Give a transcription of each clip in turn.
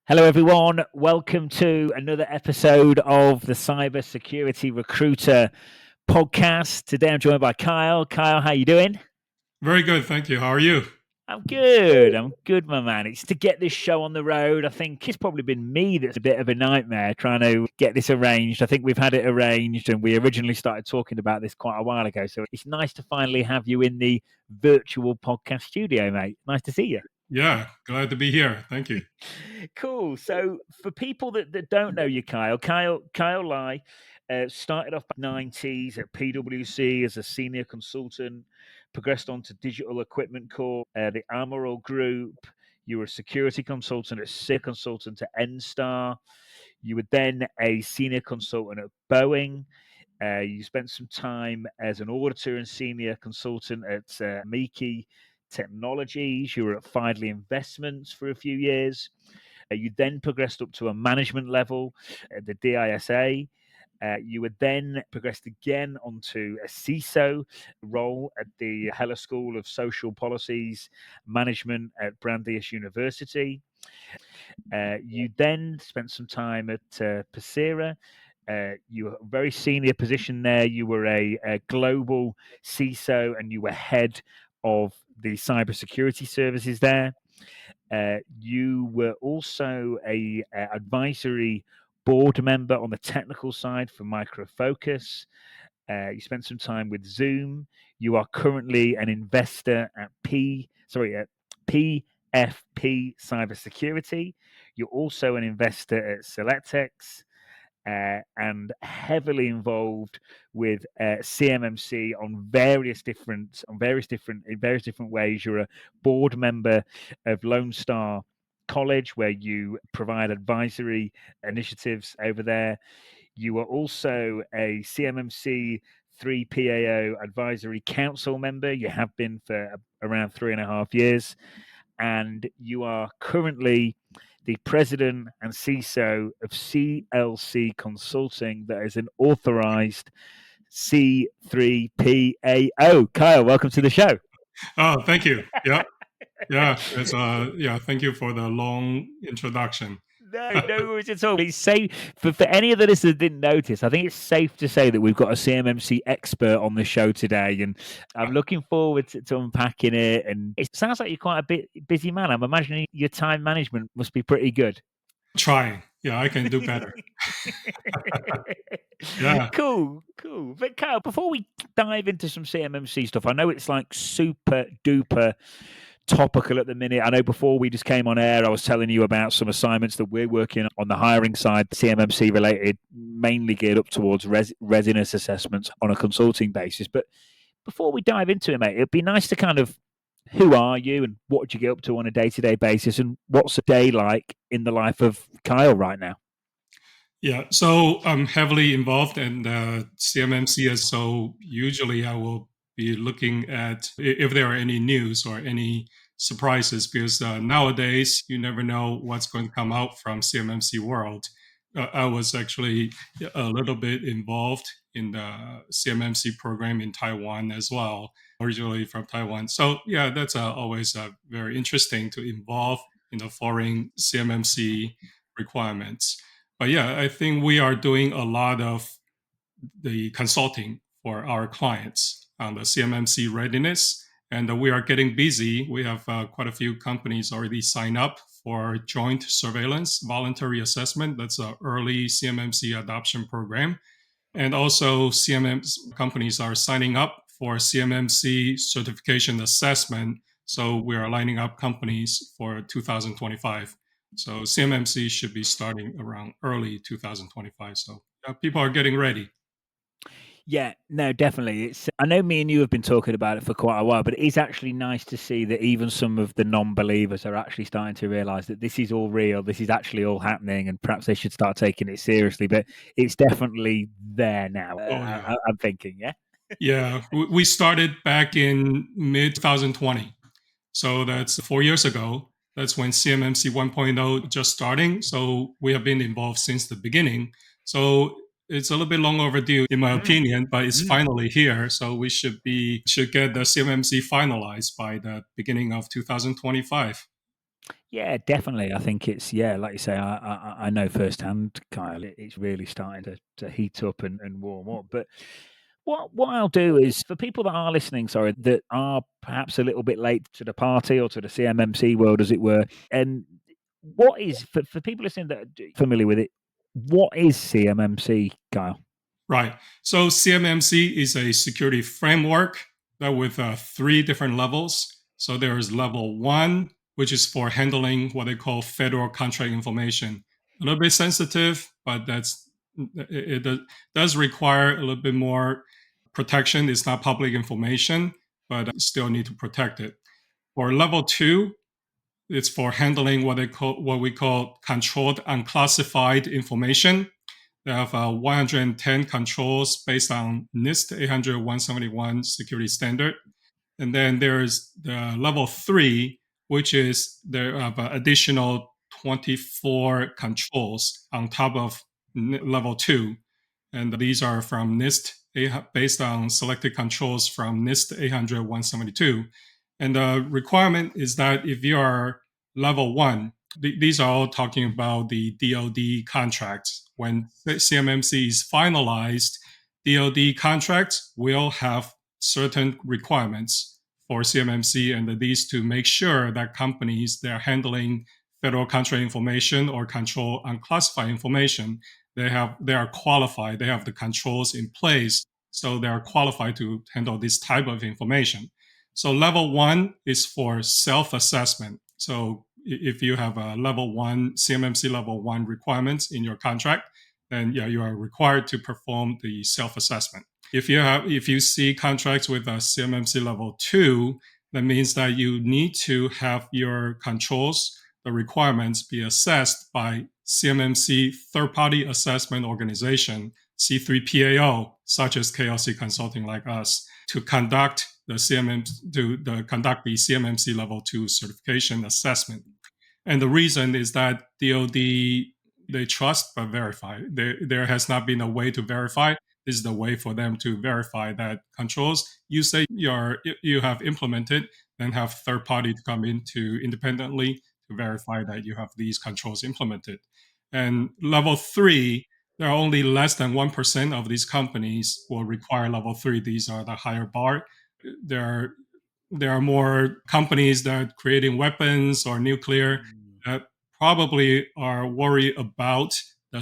Hello, everyone. Welcome to another episode of the Cybersecurity Recruiter Podcast. Today, I'm joined by Kyle. Kyle, how you doing? Very good, thank you. How are you? I'm good, my man. It's to get this show on the road. I think it's probably been me that's a bit of a nightmare trying to get this arranged. I think we've had it arranged and we originally started talking about this quite a while ago. So it's nice to finally have you in the virtual podcast studio, mate. Nice to see you. Yeah, glad to be here. Thank you. Cool. So for people that don't know you, Kyle Lai started off in the 90s at PwC as a senior consultant, progressed on to Digital Equipment Corp, the Amaral Group. You were a security consultant, a senior consultant at NSTAR. You were then a senior consultant at Boeing. You spent some time as an auditor and senior consultant at Miki Technologies. You were at Fidley Investments for a few years. You then progressed up to a management level at the DISA. You were then progressed again onto a CISO role at the Heller School of Social Policies Management at Brandeis University. You then spent some time at Pasira. You were a very senior position there. You were a global CISO and you were head of the cybersecurity services there. You were also a advisory board member on the technical side for Micro Focus. You spent some time with Zoom. You are currently an investor at PFP Cybersecurity. You're also an investor at Selectex. And heavily involved with CMMC in various different ways. You're a board member of Lone Star College, where you provide advisory initiatives over there. You are also a CMMC 3PAO Advisory Council member. You have been for around 3.5 years, and you are currently the president and CISO of CLC Consulting, that is an authorized C3PAO. Kyle, welcome to the show. Oh, thank you. Yeah. It's thank you for the long introduction. No worries at all. It's safe for any of the listeners that didn't notice. I think it's safe to say that we've got a CMMC expert on the show today, and I'm looking forward to unpacking it. And it sounds like you're quite a bit busy man. I'm imagining your time management must be pretty good. Trying. Yeah, I can do better. Yeah. Cool. But Kyle, before we dive into some CMMC stuff, I know it's like super duper topical at the minute. I know before we just came on air, I was telling you about some assignments that we're working on the hiring side, CMMC related, mainly geared up towards readiness assessments on a consulting basis. But before we dive into it, mate, it'd be nice to kind of, who are you and what do you get up to on a day-to-day basis, and what's a day like in the life of Kyle right now? Yeah, so I'm heavily involved in CMMC, so usually I will be looking at if there are any news or any surprises, because nowadays you never know what's going to come out from CMMC world. I was actually a little bit involved in the CMMC program in Taiwan as well, originally from Taiwan. So yeah, that's always very interesting to involve in the foreign CMMC requirements. But yeah, I think we are doing a lot of the consulting for our clients on the CMMC readiness, and we are getting busy. We have quite a few companies already signed up for Joint Surveillance Voluntary Assessment. That's an early CMMC adoption program. And also CMMC companies are signing up for CMMC certification assessment. So we are lining up companies for 2025. So CMMC should be starting around early 2025. So people are getting ready. Yeah, no, definitely. I know me and you have been talking about it for quite a while, but it is actually nice to see that even some of the non-believers are actually starting to realize that this is all real, this is actually all happening, and perhaps they should start taking it seriously. But it's definitely there now. I'm thinking, yeah? Yeah, we started back in mid-2020. So that's 4 years ago. That's when CMMC 1.0 just starting. So we have been involved since the beginning. So it's a little bit long overdue, in my opinion, but it's finally here. So we should get the CMMC finalized by the beginning of 2025. Yeah, definitely. I think it's, yeah, like you say, I know firsthand, Kyle, it's really starting to heat up and warm up. But what I'll do is for people that are listening, sorry, that are perhaps a little bit late to the party or to the CMMC world, as it were, and what is for people listening that are familiar with it, what is CMMC, Kyle? Right. So CMMC is a security framework that with three different levels. So there is level one, which is for handling what they call federal contract information. A little bit sensitive, but it does require a little bit more protection. It's not public information, but you still need to protect it. For level two, it's for handling what we call controlled unclassified information. They have 110 controls based on NIST 800-171 security standard. And then there's the level three, which is there have additional 24 controls on top of level two. And these are from NIST, based on selected controls from NIST 800-172. And the requirement is that if you are level one, these are all talking about the DoD contracts. When CMMC is finalized, DoD contracts will have certain requirements for CMMC and these to make sure that companies that are handling federal contract information or control unclassified information, they are qualified, they have the controls in place, so they are qualified to handle this type of information. So level one is for self-assessment. So if you have a level one, CMMC level one requirements in your contract, then yeah, you are required to perform the self-assessment. If you see contracts with a CMMC level two, that means that you need to have your controls, the requirements be assessed by CMMC third-party assessment organization, C3PAO, such as KLC Consulting like us, to conduct the CMMC level 2 certification assessment. And the reason is that DoD, they trust but verify. There has not been a way to verify. This is the way for them to verify that controls you say you have implemented, then have third party to come in to independently to verify that you have these controls implemented. And level 3, there are only less than 1% of these companies will require level 3. These are the higher bar. There are more companies that are creating weapons or nuclear that probably are worried about the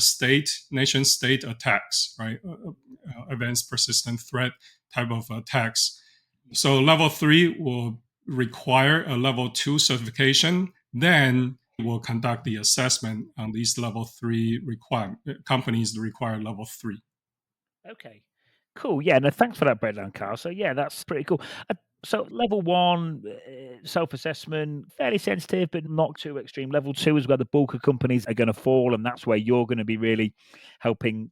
nation state attacks, right? Advanced persistent threat type of attacks. So level 3 will require a level 2 certification. Then we'll conduct the assessment on these level 3 companies that require level 3. Okay, cool. Yeah, no, thanks for that breakdown, Carl. So yeah, that's pretty cool. So level one, self-assessment, fairly sensitive, but not too extreme. Level two is where the bulk of companies are going to fall, and that's where you're going to be really helping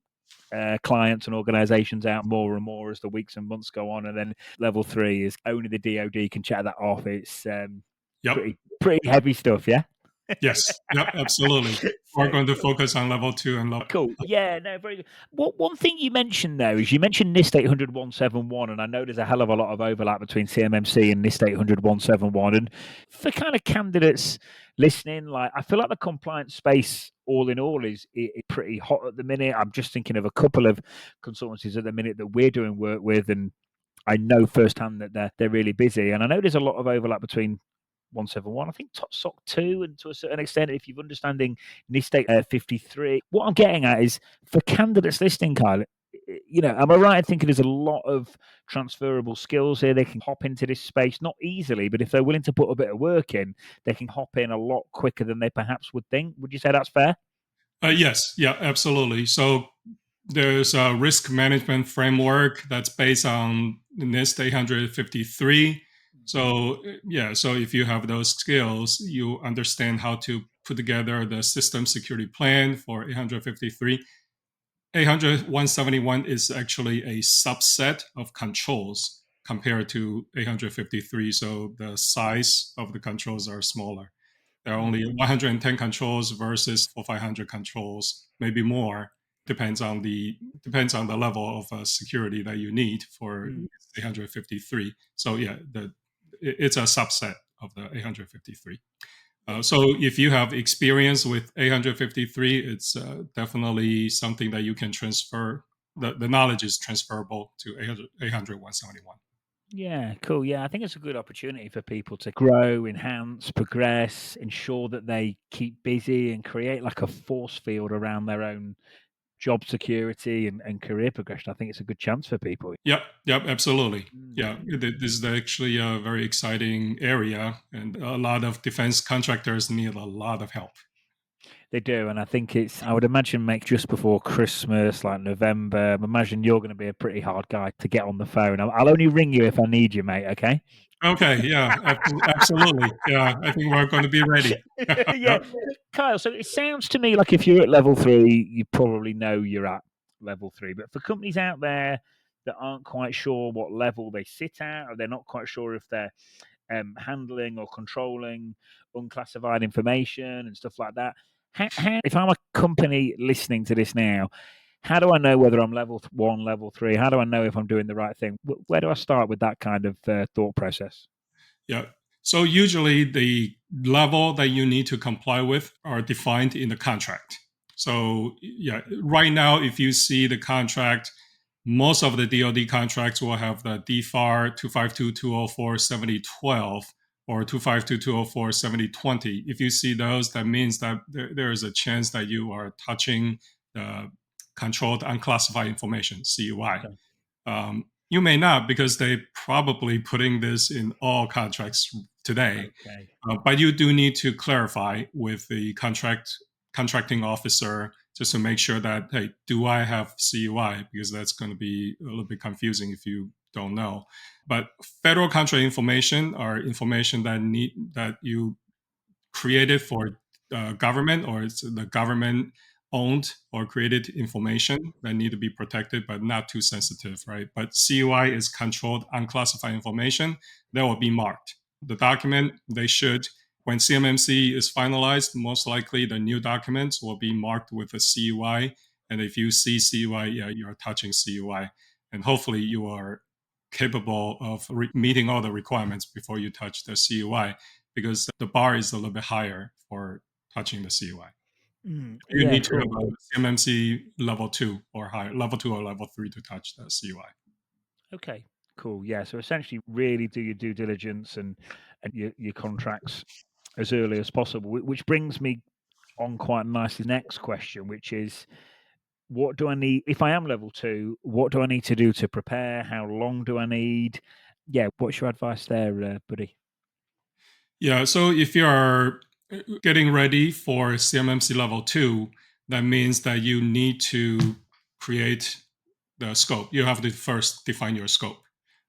clients and organizations out more and more as the weeks and months go on. And then level three is only the DoD can check that off. It's Yep. pretty heavy stuff, yeah? Yes. Yep. Absolutely. We're going to focus on level 2 and level. Cool. Yeah, no, very good. One thing you mentioned though is you mentioned NIST 800-171, and I know there's a hell of a lot of overlap between CMMC and NIST 800-171. And for kind of candidates listening, like I feel like the compliance space, all in all, is pretty hot at the minute. I'm just thinking of a couple of consultancies at the minute that we're doing work with, and I know firsthand that they're really busy. And I know there's a lot of overlap between 171, I think SOC 2, and to a certain extent, if you're understanding NIST 53. What I'm getting at is for candidates listening, Kyle, am I right in thinking there's a lot of transferable skills here? They can hop into this space, not easily, but if they're willing to put a bit of work in, they can hop in a lot quicker than they perhaps would think. Would you say that's fair? Yes. Yeah, absolutely. So there's a risk management framework that's based on NIST 853. So so if you have those skills, you understand how to put together the system security plan for 853. 800-171 is actually a subset of controls compared to 853. So the size of the controls are smaller. There are only 110 controls versus 500 controls, maybe more. Depends on the level of security that you need for 853. So yeah, it's a subset of the 853. So if you have experience with 853, it's definitely something that you can transfer. The knowledge is transferable to 800 171. Yeah, cool. Yeah, I think it's a good opportunity for people to grow, enhance, progress, ensure that they keep busy and create like a force field around their own job security and career progression. I think it's a good chance for people. Yep, absolutely. Yeah, Mm. this is actually a very exciting area, and a lot of defense contractors need a lot of help. They do, and I think I would imagine, make just before Christmas, like November. I imagine you're going to be a pretty hard guy to get on the phone. I'll only ring you if I need you, mate. Okay? Okay, yeah, absolutely. Yeah, I think we're going to be ready. Yeah, Yep. Kyle. So it sounds to me like if you're at level 3, you probably know you're at level 3. But for companies out there that aren't quite sure what level they sit at, or they're not quite sure if they're handling or controlling unclassified information and stuff like that. If I'm a company listening to this now, how do I know whether I'm level 1, level 3? How do I know if I'm doing the right thing? Where do I start with that kind of thought process? Yeah. So usually the level that you need to comply with are defined in the contract. So yeah, right now, if you see the contract, most of the DoD contracts will have the DFAR 252.204.7012 or 252.204.7020. If you see those, that means that there is a chance that you are touching the controlled unclassified information, CUI. Okay. You may not, because they probably putting this in all contracts today. Okay. But you do need to clarify with the contracting officer just to make sure that, hey, do I have CUI? Because that's going to be a little bit confusing if you don't know. But federal contract information are information that you created for government, or it's the government owned or created information that need to be protected but not too sensitive, right? But CUI is controlled unclassified information that will be marked. The document, they should, when CMMC is finalized, most likely the new documents will be marked with a CUI. And if you see CUI, yeah, you're touching CUI. And hopefully you are capable of meeting all the requirements before you touch the CUI, because the bar is a little bit higher for touching the CUI. You Yeah, need to have cool. a CMMC level 2 or higher, level 2 or level 3 to touch the CUI. Okay, cool. Yeah, so essentially, really do your due diligence and your contracts as early as possible. Which brings me on quite nicely to the next question, which is, what do I need if I am level 2? What do I need to do to prepare? How long do I need? Yeah, what's your advice there, buddy? Yeah, so if you are getting ready for CMMC level 2, that means that you need to create the scope. You have to first define your scope,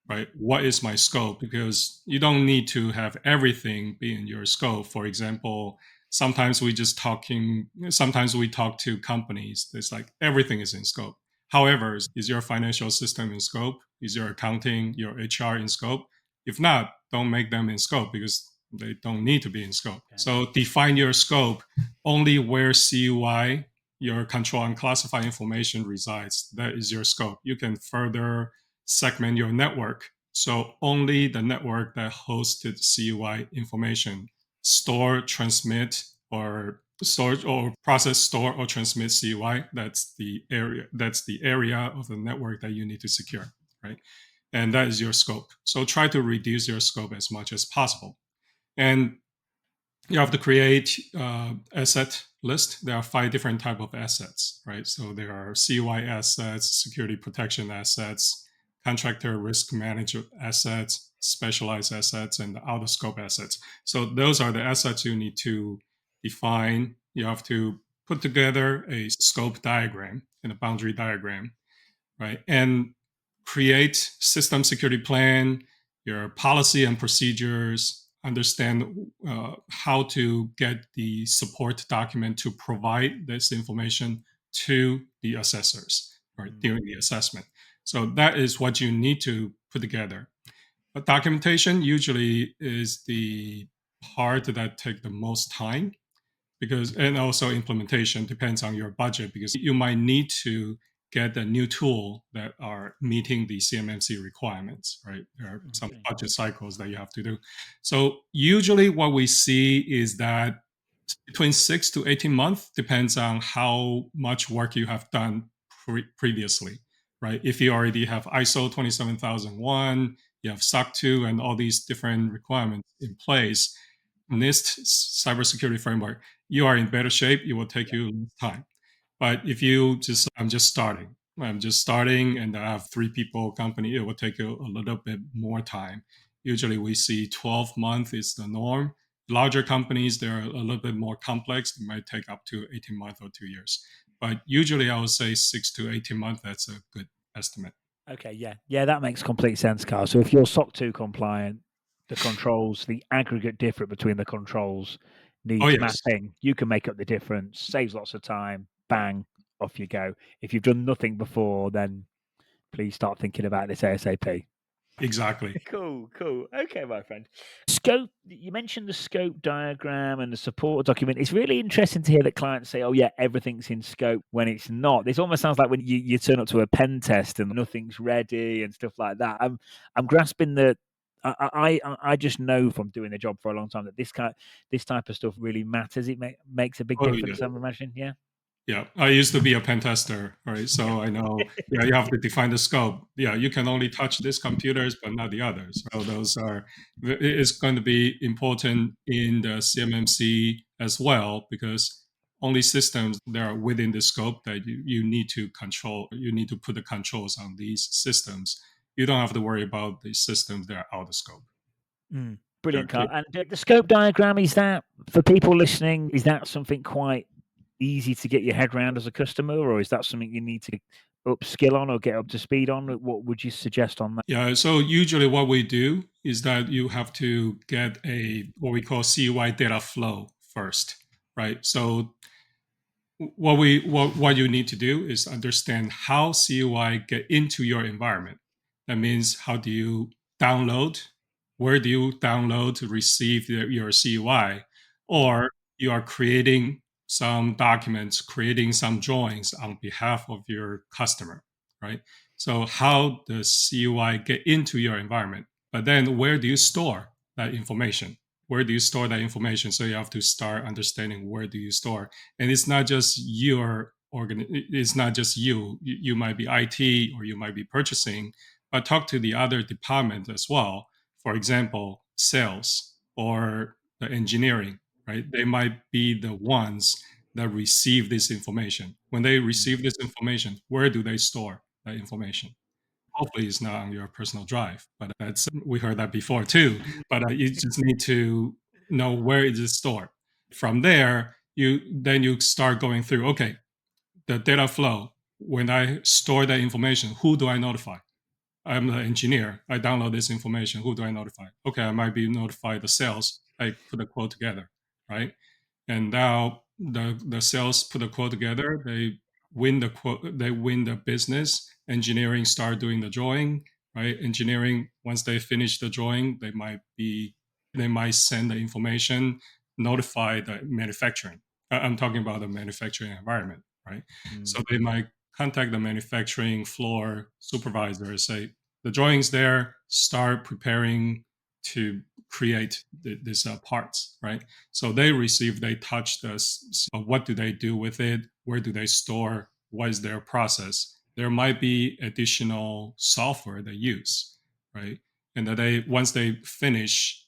right? What is my scope? Because you don't need to have everything be in your scope. For example, sometimes we talk to companies. It's like everything is in scope. However, is your financial system in scope? Is your accounting, your HR in scope? If not, don't make them in scope, because they don't need to be in scope. Okay. So define your scope only where CUI, your control and classify information, resides. That is your scope. You can further segment your network. So only the network that hosted CUI information, store, transmit, or store or process, store or transmit CUI. That's the area. That's the area of the network that you need to secure, right? And that is your scope. So try to reduce your scope as much as possible. And you have to create asset list. There are 5 different type of assets, right? So there are CUI assets, security protection assets, contractor risk management assets, specialized assets, and out of scope assets. So those are the assets you need to define. You have to put together a scope diagram and a boundary diagram, right? And create system security plan, your policy and procedures, understand how to get the support document to provide this information to the assessors, right, during the assessment. So that is what you need to put together. But documentation usually is the part that take the most time, because, and also implementation depends on your budget, because you might need to get a new tool that are meeting the CMMC requirements, right? There are some Okay. budget cycles that you have to do. So usually what we see is that between 6 to 18 months depends on how much work you have done previously, right? If you already have ISO 27001, you have SOC 2 and all these different requirements in place, NIST cybersecurity framework, you are in better shape. It will take you less time. But if you just, I'm just starting and I have 3 people company, it will take you a little bit more time. Usually we see 12 months is the norm. Larger companies, they're a little bit more complex. It might take up to 18 months or 2 years. But usually I would say 6 to 18 months, that's a good estimate. Okay, yeah, that makes complete sense, Carl. So if you're SOC 2 compliant, the controls, the aggregate difference between the controls Oh, needs yes. mapping. You can make up the difference, saves lots of time, bang, off you go. If you've done nothing before, then please start thinking about this ASAP. Exactly. Cool. Okay, my friend. Scope, you mentioned the scope diagram and the support document. It's really interesting to hear that clients say, oh, yeah, everything's in scope when it's not. This almost sounds like when you turn up to a pen test and nothing's ready and stuff like that. I'm grasping that. I just know from doing the job for a long time that this type of stuff really matters. It makes a big Oh, difference, yeah. I'm imagining. Yeah. Yeah, I used to be a pen tester, right? So I know, yeah, you have to define the scope. Yeah, you can only touch these computers, but not the others. So those are, it's going to be important in the CMMC as well, because only systems that are within the scope that you need to control, you need to put the controls on these systems. You don't have to worry about the systems that are out of scope. Brilliant, Carl. And the scope diagram, is that, for people listening, is that something quite easy to get your head around as a customer, or is that something you need to upskill on or get up to speed on? What would you suggest on that? Yeah, so usually what we do is that you have to get what we call CUI data flow first, right? So what you need to do is understand how CUI get into your environment. That means how do you download? Where do you download to receive your CUI? Or you are creating some documents, creating some drawings on behalf of your customer, right? So how does CUI get into your environment? But then where do you store that information? Where do you store that information? So you have to start understanding where do you store. And it's not just it's not just you. You might be IT or you might be purchasing, but talk to the other department as well. For example, sales or the engineering, right? They might be the ones that receive this information. When they receive this information, where do they store that information? Hopefully it's not on your personal drive, but we heard that before too. But you just need to know where it is stored. From there, you start going through. Okay, the data flow. When I store that information, who do I notify? I'm the engineer. I download this information. Who do I notify? Okay, I might be notified the sales. I put a quote together, right? And now the sales put a quote together. They win the quote. They win the business. Engineering start doing the drawing, right? Engineering, once they finish the drawing, they might send the information, notify the manufacturing. I'm talking about the manufacturing environment, right? So they might contact the manufacturing floor supervisor, say the drawing's there, start preparing to create these parts, right? So they touch this. What do they do with it? Where do they store? What is their process? There might be additional software they use, right? And that once they finish,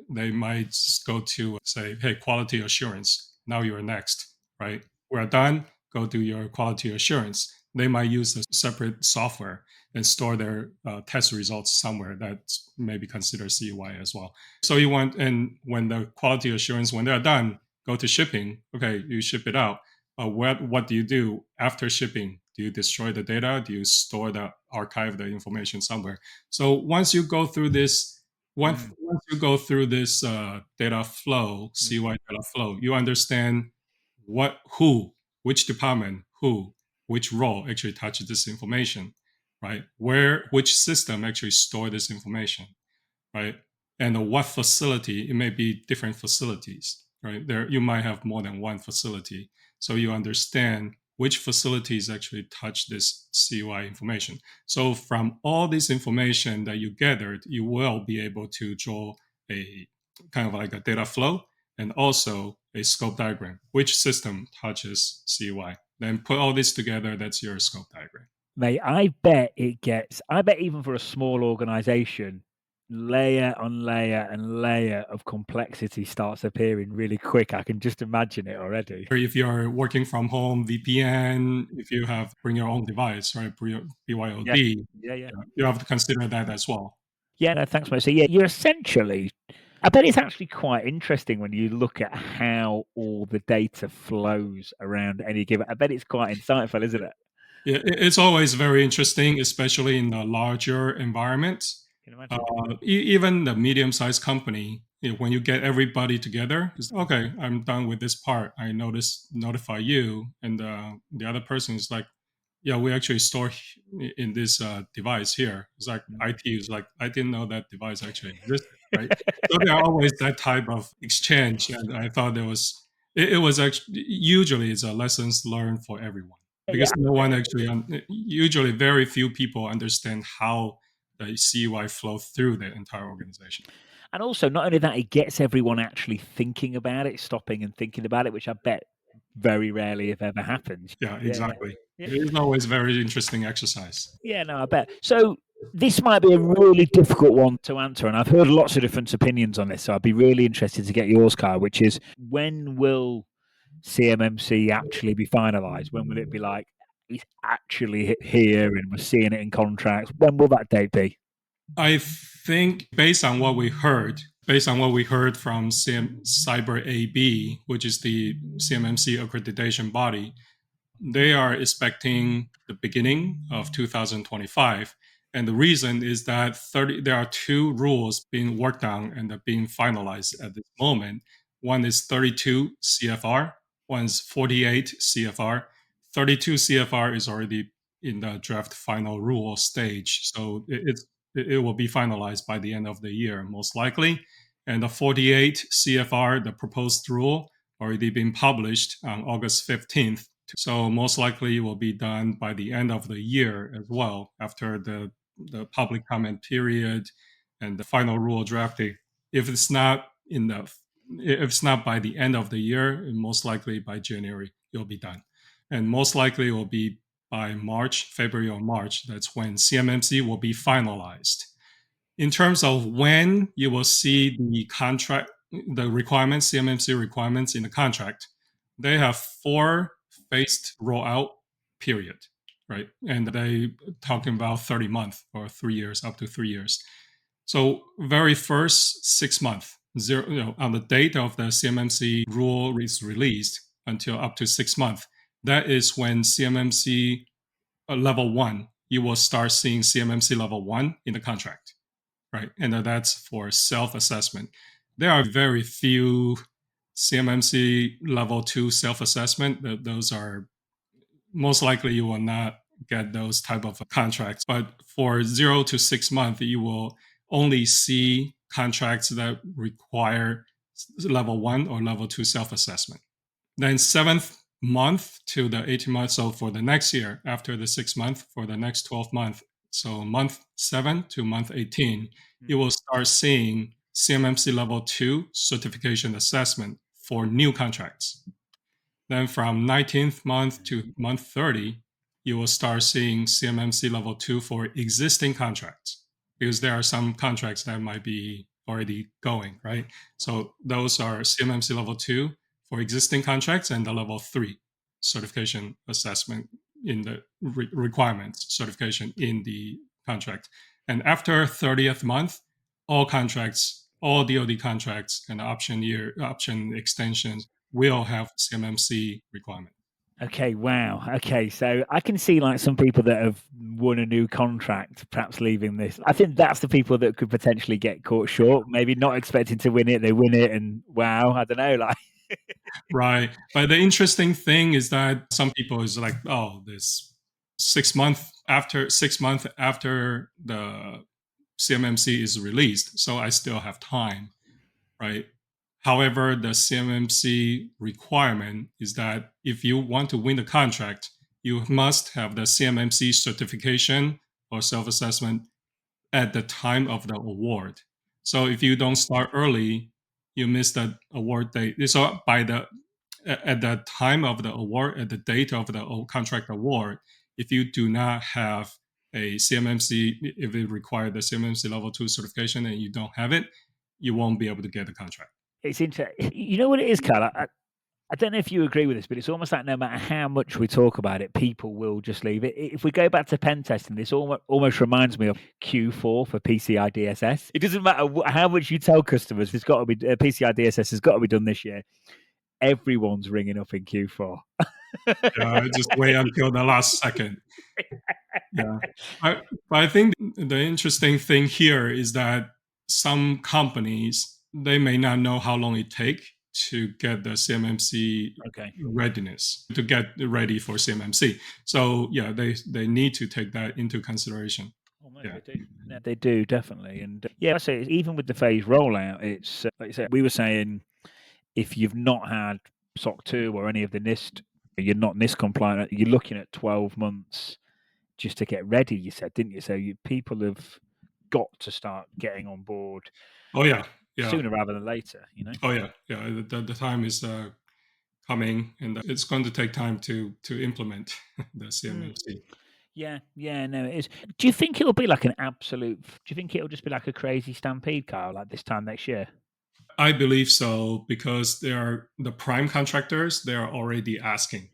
they might just go to say, hey, quality assurance. Now you're next, right? We're done. Go do your quality assurance. They might use a separate software and store their test results somewhere that's maybe considered CUI as well. So and when the quality assurance, when they're done, go to shipping. Okay, you ship it out. What do you do after shipping? Do you destroy the data? Do you archive the information somewhere? So once you go through this, data flow, CUI data flow, you understand which department, which role actually touches this information, right? Which system actually store this information, right? And what facility, it may be different facilities, right? You might have more than one facility. So you understand which facilities actually touch this CUI information. So from all this information that you gathered, you will be able to draw a kind of like a data flow and also a scope diagram, which system touches CUI. Then put all this together, that's your scope diagram. Mate, I bet even for a small organization, layer on layer and layer of complexity starts appearing really quick. I can just imagine it already. If you're working from home, VPN, if you have bring your own device, right, BYOD, Yeah. you have to consider that as well. Yeah, no, thanks, mate. So yeah, you're essentially, I bet it's actually quite interesting when you look at how all the data flows around any given. I bet it's quite insightful, isn't it? Yeah, it's always very interesting, especially in the larger environment. Can you imagine? Even the medium-sized company, when you get everybody together, it's okay. I'm done with this part. I notify you, and the other person is like, yeah, we actually store in this device here. It's like IT is like, I didn't know that device actually existed, right? So there are always that type of exchange, and I thought it was actually usually it's a lessons learned for everyone because no one actually usually very few people understand how the CUI flow through the entire organization. And also, not only that, it gets everyone actually thinking about it, stopping and thinking about it, which I bet very rarely, if ever, happens. Yeah, exactly. It is always a very interesting exercise. Yeah, no, I bet. So this might be a really difficult one to answer, and I've heard lots of different opinions on this, so I'd be really interested to get yours, Kyle, which is, when will CMMC actually be finalised? When will it be like, it's actually here and we're seeing it in contracts? When will that date be? I think based on what we heard from Cyber AB, which is the CMMC accreditation body, they are expecting the beginning of 2025. And the reason is that there are two rules being worked on and are being finalized at this moment. One is 32 CFR, one is 48 CFR. 32 CFR is already in the draft final rule stage. So it will be finalized by the end of the year, most likely. And the 48 CFR, the proposed rule, already been published on August 15th. So most likely will be done by the end of the year as well, after the public comment period and the final rule drafting. If it's not by the end of the year, most likely by January it'll be done, and most likely it will be by February or March. That's when CMMC will be finalized. In terms of when you will see the requirements, CMMC requirements in the contract, they have 4 phased rollout period, right? And they talking about 30 months or 3 years, up to 3 years. So very first 6 months, on the date of the CMMC rule is released until up to 6 months, that is when CMMC level 1, you will start seeing CMMC level 1 in the contract, right? And that's for self-assessment. There are very few CMMC level 2 self-assessment. Those are most likely you will not get those type of contracts. But for 0 to 6 months, you will only see contracts that require level 1 or level 2 self-assessment. Then 7th month to the 18 months. So for the next year, after the 6 month, for the next 12 months, so month 7 to month 18, you will start seeing CMMC level 2 certification assessment for new contracts. Then from 19th month to month 30, you will start seeing CMMC level 2 for existing contracts, because there are some contracts that might be already going, right? So those are CMMC level 2 for existing contracts, and the level 3 certification assessment in the requirements certification in the contract. And after 30th month, all DoD contracts and option extensions will have CMMC requirement. Okay, wow. Okay, so I can see like some people that have won a new contract, perhaps leaving this. I think that's the people that could potentially get caught short, maybe not expecting to win it. They win it and wow, I don't know, like. Right. But the interesting thing is that some people is like, oh, this 6 months after the CMMC is released, so I still have time, right? However, the CMMC requirement is that if you want to win the contract, you must have the CMMC certification or self-assessment at the time of the award. So if you don't start early, you miss the award date. So at the time of the award, at the date of the contract award, if you do not have a CMMC, if it requires the CMMC level 2 certification and you don't have it, you won't be able to get the contract. It's interesting. You know what it is, Carl? I don't know if you agree with this, but it's almost like no matter how much we talk about it, people will just leave it. If we go back to pen testing, this almost reminds me of Q4 for PCI DSS. It doesn't matter how much you tell customers, there's got to be PCI DSS has got to be done this year. Everyone's ringing up in Q4. Just wait until the last second. Yeah, but I think the interesting thing here is that some companies, they may not know how long it takes to get the CMMC readiness, to get ready for CMMC. So yeah, they need to take that into consideration. Well, no, they do. No, they do, definitely. And I say even with the phase rollout, it's like you said, we were saying if you've not had SOC 2 or any of the NIST, you're not NIST compliant, you're looking at 12 months just to get ready, you said, didn't you? So people have got to start getting on board. Oh yeah, sooner rather than later, you know. Oh yeah. The time is coming, and it's going to take time to implement the CMMC. Yeah, no, it is. Do you think it'll be like an absolute? Do you think it'll just be like a crazy stampede, Kyle, like this time next year? I believe so, because the prime contractors, they are already asking.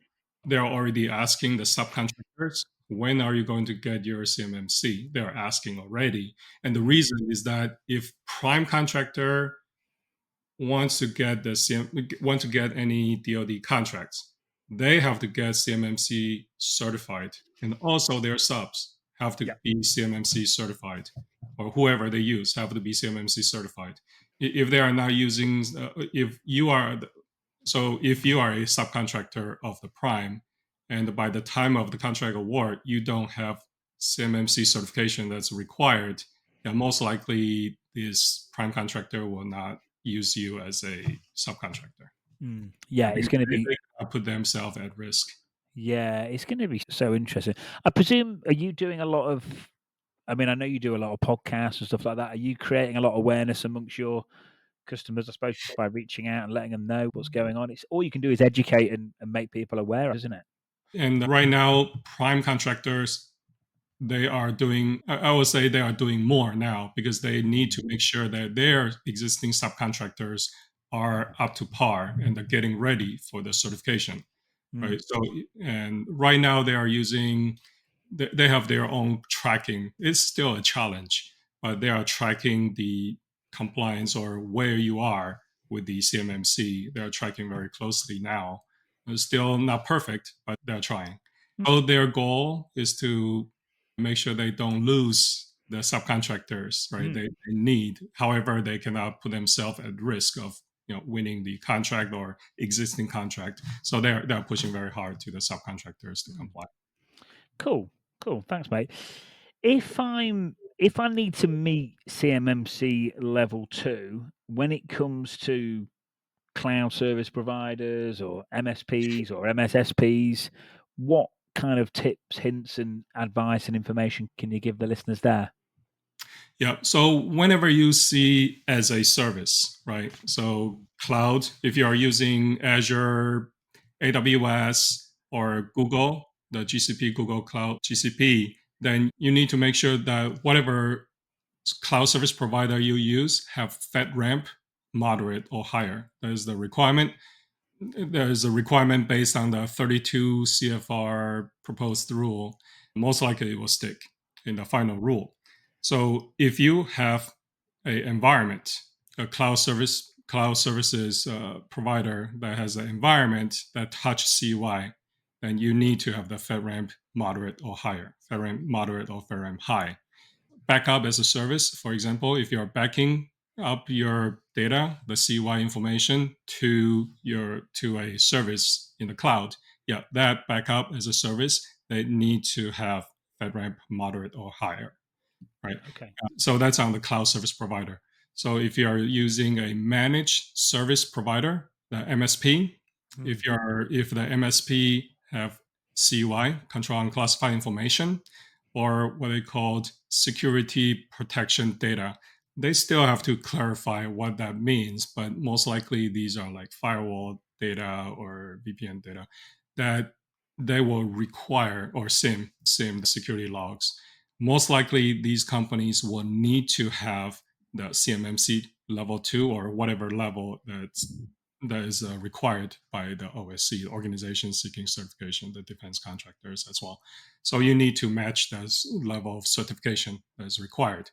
They're already asking the subcontractors, when are you going to get your CMMC? They're asking already. And the reason is that if prime contractor wants to get any DoD contracts, they have to get CMMC certified, and also their subs have to be CMMC certified, or whoever they use have to be CMMC certified. If they are not using, if you are a subcontractor of the prime, and by the time of the contract award, you don't have CMMC certification that's required, then most likely this prime contractor will not use you as a subcontractor. It's going to be put themselves at risk. Yeah, it's going to be so interesting. I presume, are you doing a lot of? I mean, I know you do a lot of podcasts and stuff like that. Are you creating a lot of awareness amongst your customers, I suppose, by reaching out and letting them know what's going on? It's all you can do is educate and make people aware, isn't it? And right now, prime contractors, they are doing, I would say they are doing more now, because they need to make sure that their existing subcontractors are up to par and they're getting ready for the certification. Right. So, and right now they are using, they have their own tracking. It's still a challenge, but they are tracking the compliance or where you are with the CMMC. They are tracking very closely now. It's still not perfect, but they're trying. So their goal is to make sure they don't lose the subcontractors, right? They need, however, they cannot put themselves at risk of winning the contract or existing contract. So they're pushing very hard to the subcontractors to comply. Cool. Thanks, mate. If I need to meet CMMC level 2 when it comes to cloud service providers or MSPs or MSSPs, what kind of tips, hints, and advice and information can you give the listeners there? Yeah. So whenever you see as a service, right? So cloud, if you are using Azure, AWS, or Google, the GCP, Google Cloud GCP, then you need to make sure that whatever cloud service provider you use have FedRAMP moderate or higher. That is the requirement. There is a requirement based on the 32 CFR proposed rule. Most likely it will stick in the final rule. So if you have an environment, a cloud services provider that has an environment that touch CY, then you need to have the FedRAMP moderate or higher, FedRAMP moderate or FedRAMP high. Backup as a service, for example, if you're backing up your data, the CY information to a service in the cloud, that backup as a service, they need to have FedRAMP moderate or higher. Right. Okay. So that's on the cloud service provider. So if you are using a managed service provider, the MSP, if the MSP have CUI, control unclassified information, or what they called security protection data, they still have to clarify what that means. But most likely these are like firewall data or VPN data that they will require, or SIM the security logs. Most likely these companies will need to have the CMMC level 2 or whatever level that is required by the OSC, organization seeking certification, the defense contractors as well. So you need to match that level of certification that is required.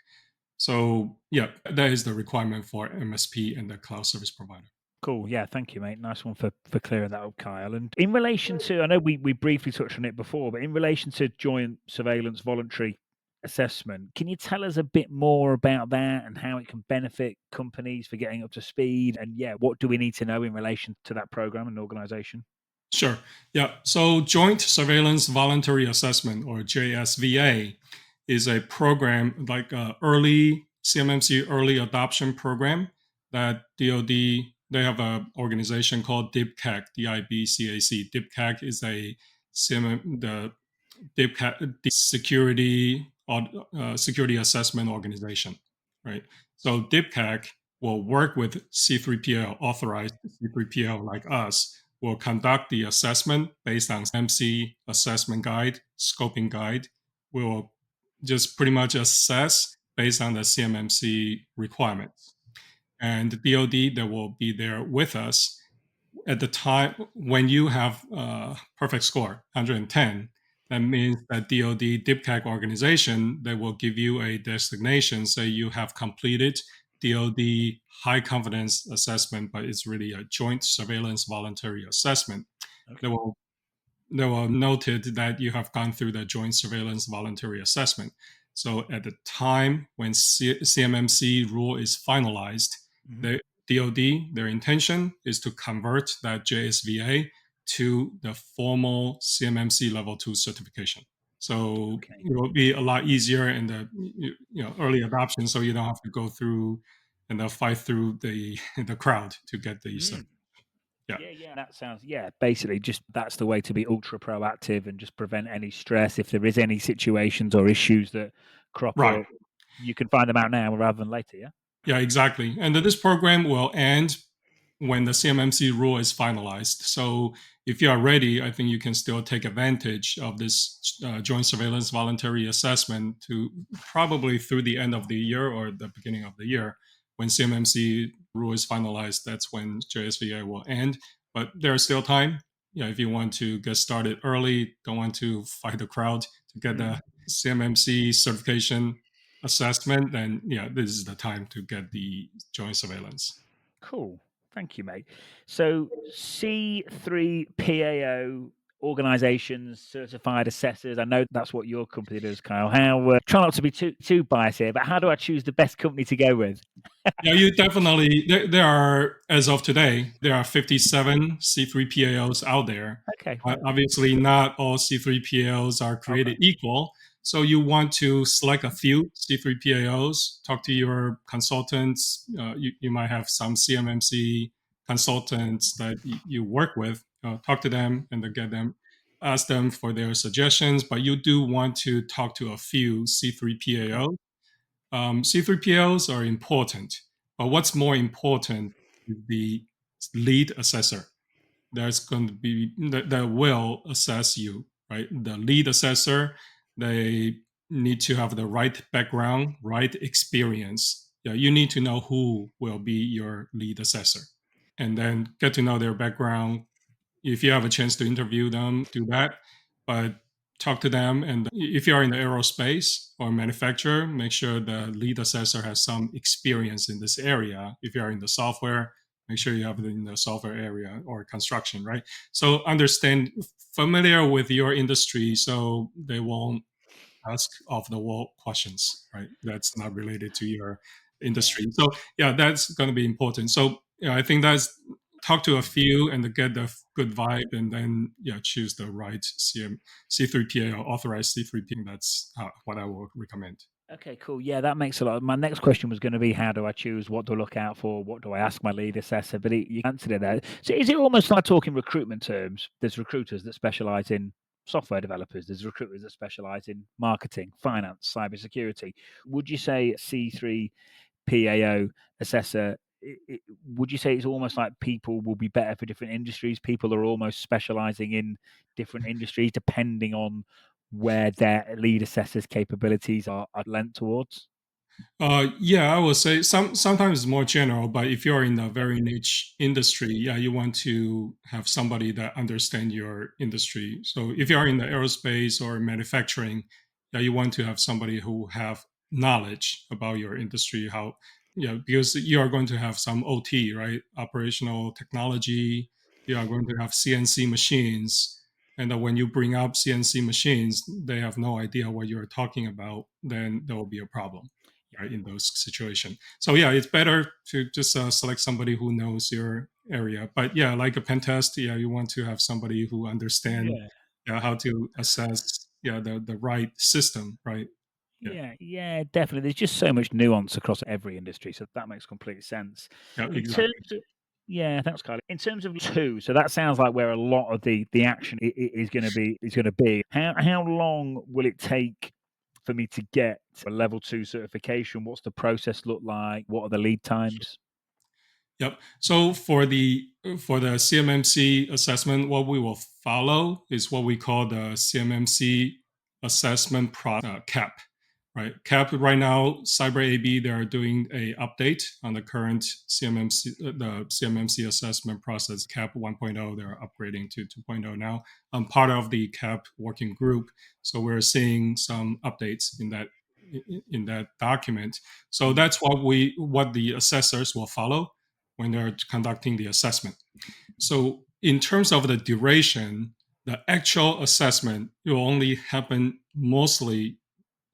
So yeah, that is the requirement for MSP and the cloud service provider. Cool. Yeah, thank you, mate. Nice one for clearing that up, Kyle. And in relation to, I know we briefly touched on it before, but in relation to Joint Surveillance Voluntary Assessment, can you tell us a bit more about that and how it can benefit companies for getting up to speed? And yeah, what do we need to know in relation to that program and organization? Sure. Yeah. So Joint Surveillance Voluntary Assessment, or JSVA, is a program like early CMMC early adoption program that DoD, they have an organization called DIBCAC, DIBCAC. DIBCAC is a the DIBCAC, the security assessment organization, right? So DIBCAC will work with C3PL, authorized C3PL like us, will conduct the assessment based on MC assessment guide, scoping guide. We will just pretty much assess based on the CMMC requirements. And the DoD that will be there with us at the time when you have a perfect score, 110. That means that DoD DIBCAC organization, they will give you a designation, say you have completed DoD high confidence assessment, but it's really a joint surveillance voluntary assessment. Okay. They will noted that you have gone through the joint surveillance voluntary assessment. So at the time when CMMC rule is finalized, the DoD, their intention is to convert that JSVA to the formal CMMC level 2 certification. So it will be a lot easier in the early adoption, so you don't have to go through and fight through the crowd to get the certification. Yeah. That sounds, basically just that's the way to be ultra proactive and just prevent any stress. If there is any situations or issues that crop up, you can find them out now rather than later, yeah? Yeah, exactly. And this program will end when the CMMC rule is finalized. So if you are ready, I think you can still take advantage of this joint surveillance voluntary assessment to probably through the end of the year or the beginning of the year. When CMMC rule is finalized, that's when JSVA will end. But there's still time. Yeah, if you want to get started early, don't want to fight the crowd to get the CMMC certification assessment, then yeah, this is the time to get the joint surveillance. Cool. Thank you, mate. So C3PAO organizations, certified assessors. I know that's what your company does, Kyle. How try not to be too biased here, but how do I choose the best company to go with? Yeah, you definitely, there are, as of today, there are 57 C3PAOs out there. Okay. Obviously, not all C3PAOs are created equal. So you want to select a few C3PAOs, talk to your consultants. You might have some CMMC consultants that you work with. Talk to them and then ask them for their suggestions. But you do want to talk to a few C3PAOs. C3PLs are important, but what's more important is the lead assessor. That's going to be that will assess you, right? The lead assessor, they need to have the right background, right experience. Yeah, you need to know who will be your lead assessor, and then get to know their background. If you have a chance to interview them, do that. But talk to them. And if you are in the aerospace or manufacturer, make sure the lead assessor has some experience in this area. If you are in the software, make sure you have it in the software area or construction, right? So familiar with your industry so they won't ask off the wall questions, right? That's not related to your industry. So yeah, that's going to be important. So I think that's talk to a few and get the good vibe, and then choose the right C3PA or authorized C3PA. That's what I will recommend. Okay, cool. Yeah, that makes a lot. My next question was going to be, how do I choose? What do I look out for? What do I ask my lead assessor? But you answered it there. So is it almost like talking recruitment terms? There's recruiters that specialize in software developers. There's recruiters that specialize in marketing, finance, cybersecurity. Would you say C3 PAO assessor? Would you say it's almost like people will be better for different industries? People are almost specializing in different industries depending on where their lead assessor's capabilities are lent towards? Yeah, I would say sometimes it's more general, but if you're in a very niche industry, yeah, you want to have somebody that understand your industry. So if you're in the aerospace or manufacturing, yeah, you want to have somebody who have knowledge about your industry, how yeah, because you are going to have some OT, right? Operational technology. You are going to have CNC machines. And when you bring up CNC machines, they have no idea what you're talking about, then there will be a problem, right, in those situations. So yeah, it's better to just select somebody who knows your area. But yeah, like a pen test, yeah, you want to have somebody who understand Yeah. how to assess the right system, right? Yeah, Yeah, definitely. There's just so much nuance across every industry, so that makes complete sense. yeah, In terms exactly. of Yeah, thanks, Kylie. In terms of two, so that sounds like where a lot of the action is going to be. How long will it take for me to get a level two certification? What's the process look like? What are the lead times? Yep. So for the CMMC assessment, what we will follow is what we call the CMMC assessment CAP. Right, CAP right now, Cyber AB, they are doing a update on the current CMMC, the CMMC assessment process. CAP 1.0, they're upgrading to 2.0 now. I'm part of the CAP working group, so we're seeing some updates in that document. So Mm, that's what the assessors will follow when they're conducting the assessment. So in terms of the duration, the actual assessment will only happen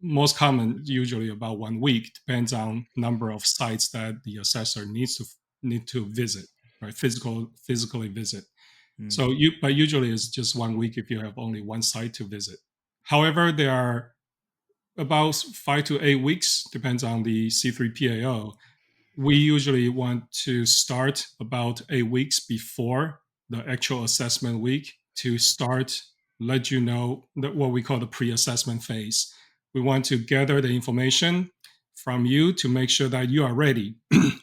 most common usually about 1 week, depends on number of sites that the assessor need to visit, right? Physically visit. mm, So but usually it's just 1 week if you have only one site to visit. However, there are about 5 to 8 weeks, depends on the C3PAO. We usually want to start about 8 weeks before the actual assessment week to start let you know that what we call the pre-assessment phase. We want to gather the information from you to make sure that you are ready.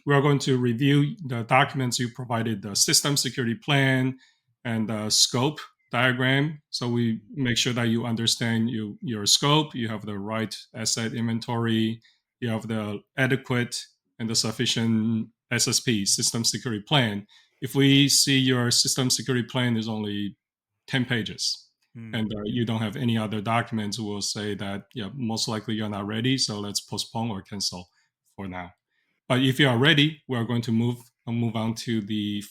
We are going to review the documents you provided, the system security plan and the scope diagram. So we make sure that you understand your scope, you have the right asset inventory, you have the adequate and the sufficient SSP, system security plan. If we see your system security plan is only 10 pages mm. and you don't have any other documents, we'll say that, yeah, most likely you're not ready. So let's postpone or cancel for now. But if you are ready, we are going to move on to the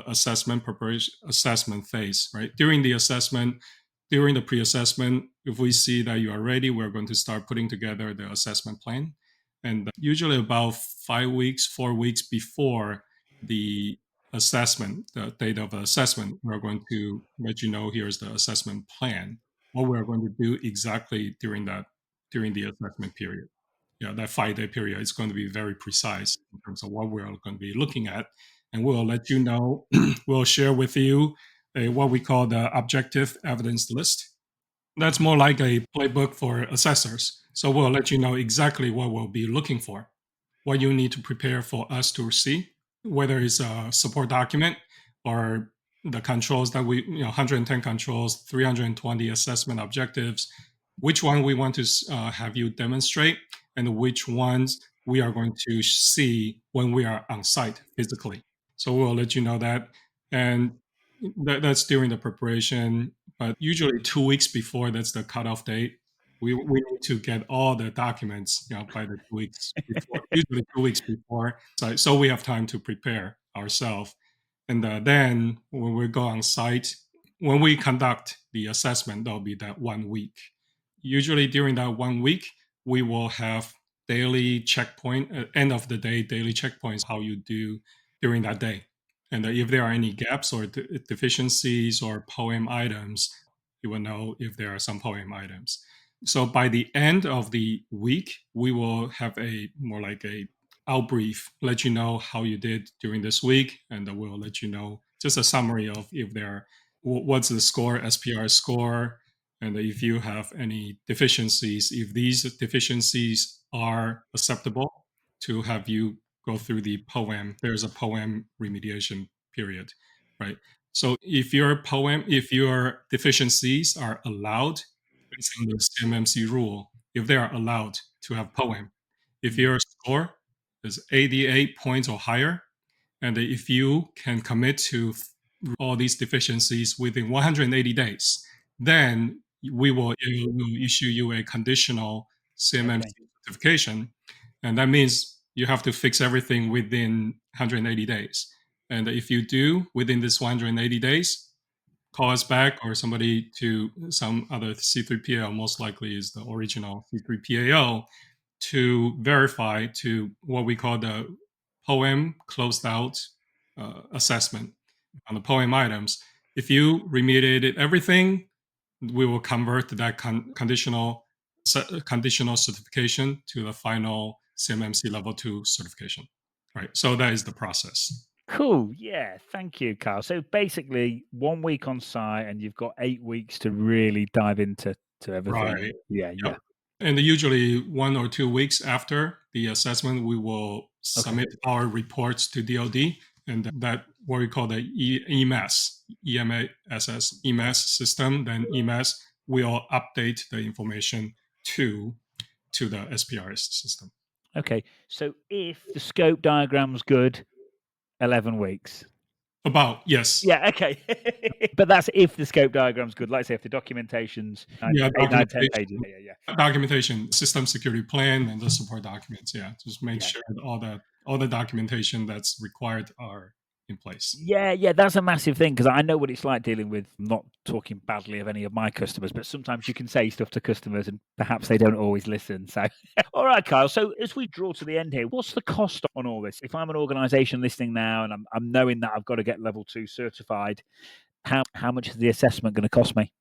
assessment preparation assessment phase. Right during the assessment, during the pre-assessment, if we see that you are ready, we're going to start putting together the assessment plan. And usually about 5 weeks, 4 weeks before the assessment, the date of the assessment, we're going to let you know here's the assessment plan. What we're going to do exactly during the assessment period. Yeah, that 5 day period is going to be very precise in terms of what we're going to be looking at. And we'll let you know, we'll share with you what we call the objective evidence list. That's more like a playbook for assessors. So we'll let you know exactly what we'll be looking for, what you need to prepare for us to see, whether it's a support document or the controls that 110 controls, 320 assessment objectives, which one we want to have you demonstrate, and which ones we are going to see when we are on site physically. So we'll let you know that. And that's during the preparation, but usually 2 weeks before, that's the cutoff date. We need to get all the documents, by the 2 weeks before, usually 2 weeks before, so we have time to prepare ourselves. And then when we go on site, when we conduct the assessment, that'll be that 1 week. Usually during that 1 week, we will have daily checkpoint, end of the day, daily checkpoints, how you do during that day. And if there are any gaps or deficiencies or poem items, you will know if there are some poem items. So by the end of the week, we will have a more like a out brief, let you know how you did during this week, and we'll let you know just a summary of if there what's the score, SPR score, and if you have any deficiencies, if these deficiencies are acceptable, to have you go through the POEM. There's a POEM remediation period, right? So if your deficiencies are allowed based on the CMMC rule, if they are allowed to have POEM, if your score is 88 points or higher, and if you can commit to all these deficiencies within 180 days, then will issue you a conditional CMMC certification. And that means you have to fix everything within 180 days. And if you do within this 180 days, call us back or somebody to some other C3PAO, most likely is the original C3PAO, to verify to what we call the POEM closed out assessment on the POEM items. If you remediated everything, we will convert that conditional certification to the final CMMC level 2 certification. Right. So that is the process. Cool. Yeah. Thank you, Carl. So basically, 1 week on site, and you've got 8 weeks to really dive into everything. Right. Yeah. Yep. Yeah. And usually 1 or 2 weeks after the assessment, we will submit our reports to DoD, and that what we call the EMASS system. Then EMASS will update the information to the SPRS system. Okay. So if the scope diagram's good, 11 weeks. About, yes. Yeah, okay. But that's if the scope diagram's good. Like I say, if the documentation's 10 pages. Yeah. Documentation, system security plan, and the support documents. Yeah, just make sure that all the documentation that's required are in place. Yeah, that's a massive thing, because I know what it's like dealing with, not talking badly of any of my customers, but sometimes you can say stuff to customers and perhaps they don't always listen. So, all right, Kyle. So as we draw to the end here, what's the cost on all this? If I'm an organization listening now and I'm knowing that I've got to get level 2 certified, how much is the assessment going to cost me?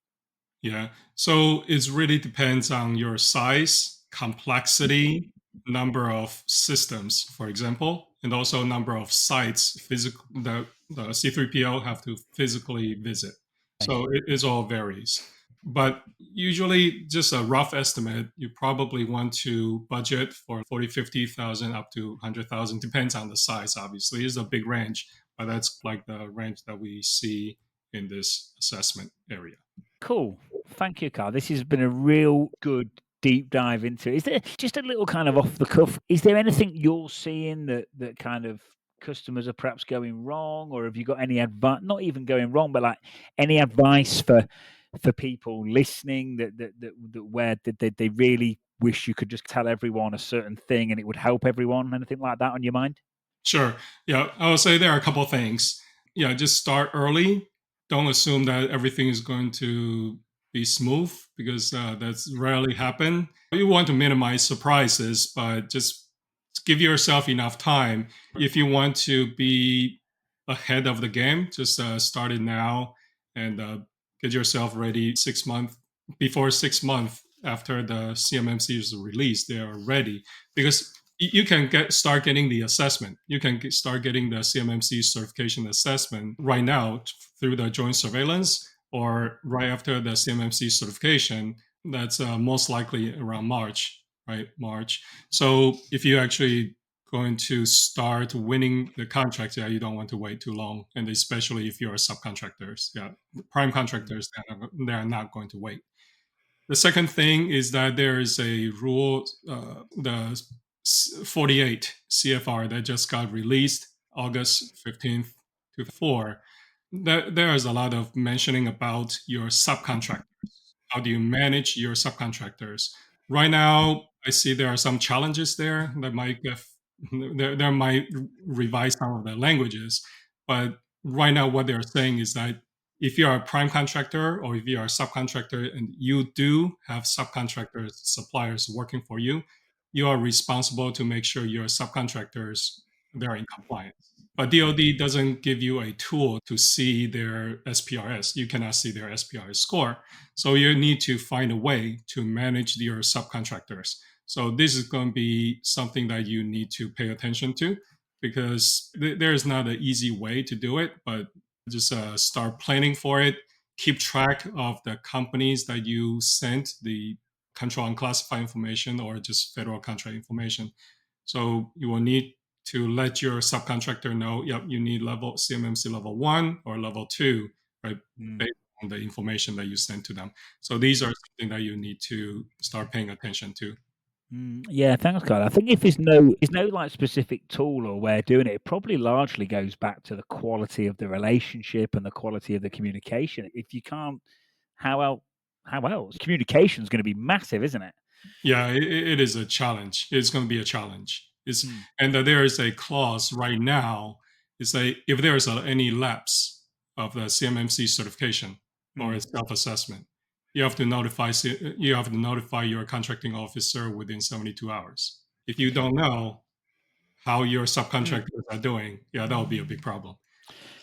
Yeah, so it really depends on your size, complexity, number of systems, for example, and also number of sites the C3PO have to physically visit. So it all varies. But usually, just a rough estimate, you probably want to budget for 40, 50,000 up to 100,000. Depends on the size, obviously. It's a big range, but that's like the range that we see in this assessment area. Cool. Thank you, Carl. This has been a real good deep dive into it. Is there just a little kind of off the cuff? Is there anything you're seeing that kind of customers are perhaps going wrong, or have you got any advice? Not even going wrong, but like any advice for people listening that where they really wish you could just tell everyone a certain thing and it would help everyone? Anything like that on your mind? Sure. Yeah, I would say there are a couple of things. Yeah, just start early. Don't assume that everything is going to be smooth, because that's rarely happen. You want to minimize surprises, but just give yourself enough time. If you want to be ahead of the game, just start it now and get yourself ready 6 months before 6 months after the CMMC is released. They are ready, because you can start getting the assessment. You can start getting the CMMC certification assessment right now through the Joint Surveillance, or right after the CMMC certification. That's most likely around March, right? March. So if you actually going to start winning the contracts, yeah, you don't want to wait too long, and especially if you're subcontractors, yeah, prime contractors, they are not going to wait. The second thing is that there is a rule, the 48 CFR that just got released August 15th to 4. There is a lot of mentioning about your subcontractors. How do you manage your subcontractors? Right now, I see there are some challenges there that might there might revise some of the languages, but right now what they're saying is that if you are a prime contractor or if you are a subcontractor and you do have subcontractors, suppliers working for you, you are responsible to make sure your subcontractors, they're in compliance. But DoD doesn't give you a tool to see their SPRS. You cannot see their SPRS score. So you need to find a way to manage your subcontractors. So this is going to be something that you need to pay attention to, because there is not an easy way to do it, but just start planning for it. Keep track of the companies that you sent the control unclassified information or just federal contract information. So you will need to let your subcontractor know, yep, you need CMMC level 1 or level 2, right, based on the information that you sent to them. So these are something that you need to start paying attention to. Yeah, thanks, Kyle. I think if there's no like specific tool or way of doing it, it probably largely goes back to the quality of the relationship and the quality of the communication. If you can't, how else? Communication is going to be massive, isn't it? Yeah, it is a challenge. It's going to be a challenge. And there is a clause right now. It's like if there is any lapse of the CMMC certification or its self-assessment, you have to notify your contracting officer within 72 hours. If you don't know how your subcontractors are doing, that will be a big problem.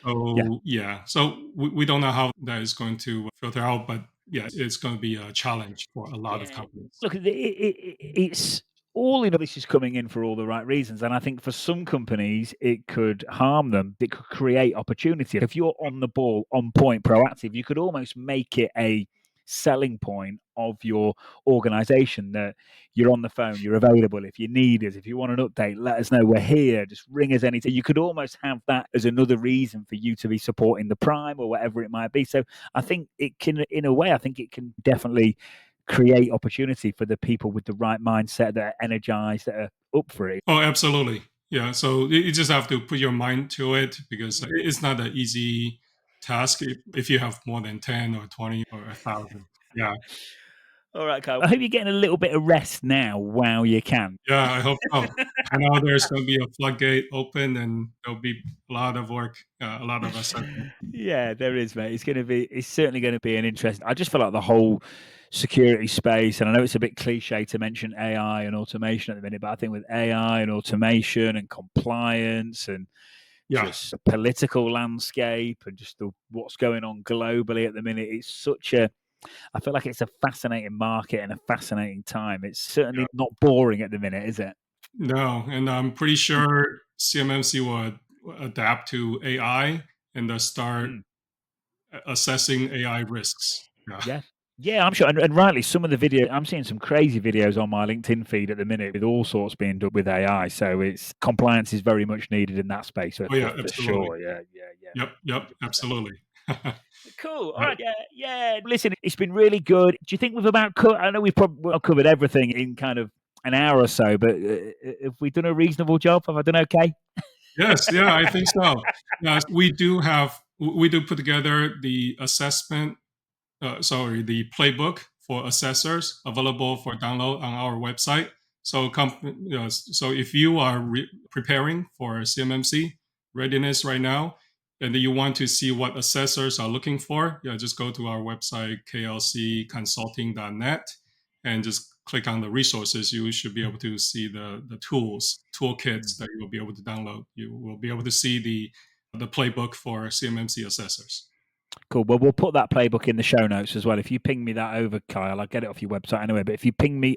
So so we don't know how that is going to filter out, but it's going to be a challenge for a lot of companies. Look, it's all this is coming in for all the right reasons, and I think for some companies it could harm them. It could create opportunity. If you're on the ball, on point, proactive, you could almost make it a selling point of your organization that you're on the phone, you're available. If you need us, if you want an update, let us know. We're here. Just ring us anytime. You could almost have that as another reason for you to be supporting the prime or whatever it might be. So I think it can, in a way, I think it can definitely create opportunity for the people with the right mindset, that are energized, that are up for it. Oh, absolutely. Yeah. So you just have to put your mind to it, because it's not an easy task if you have more than 10 or 20 or 1,000. Yeah. All right, Kyle. I hope you're getting a little bit of rest now while you can. Yeah, I hope so. I know there's going to be a floodgate open, and there'll be a lot of work, a lot of assessment. Yeah, there is, mate. It's certainly going to be an interesting. I just feel like the whole security space, and I know it's a bit cliche to mention AI and automation at the minute, but I think with AI and automation and compliance and just the political landscape and just what's going on globally at the minute, it's I feel like it's a fascinating market and a fascinating time. It's certainly not boring at the minute, is it? No, and I'm pretty sure CMMC will adapt to AI and start assessing AI risks. Yeah, I'm sure. And rightly, some of the video, I'm seeing some crazy videos on my LinkedIn feed at the minute with all sorts being done with AI. So compliance is very much needed in that space. For sure. Yep, absolutely. Cool. All right. Yeah. Listen, it's been really good. Do you think we've I know we've probably covered everything in kind of an hour or so, but have we done a reasonable job? Have I done okay? Yes. Yeah, I think so. We do put together the assessment, the playbook for assessors available for download on our website. So, so if you are preparing for CMMC readiness right now, and you want to see what assessors are looking for, just go to our website, klcconsulting.net, and just click on the resources. You should be able to see the toolkits that you will be able to download. You will be able to see the playbook for CMMC assessors. Cool. Well, we'll put that playbook in the show notes as well. If you ping me that over, Kyle, I'll get it off your website anyway. But if you ping me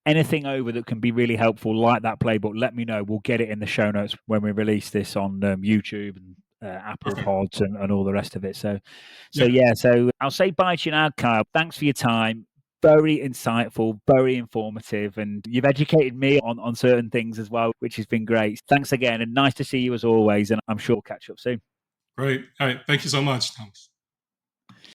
anything over that can be really helpful, like that playbook, let me know. We'll get it in the show notes when we release this on YouTube and Apple Pods and all the rest of it. So I'll say bye to you now, Kyle. Thanks for your time. Very insightful, very informative, and you've educated me on certain things as well, which has been great. Thanks again, and nice to see you as always, and I'm sure we'll catch up soon. Great. All right. Thank you so much, Thomas.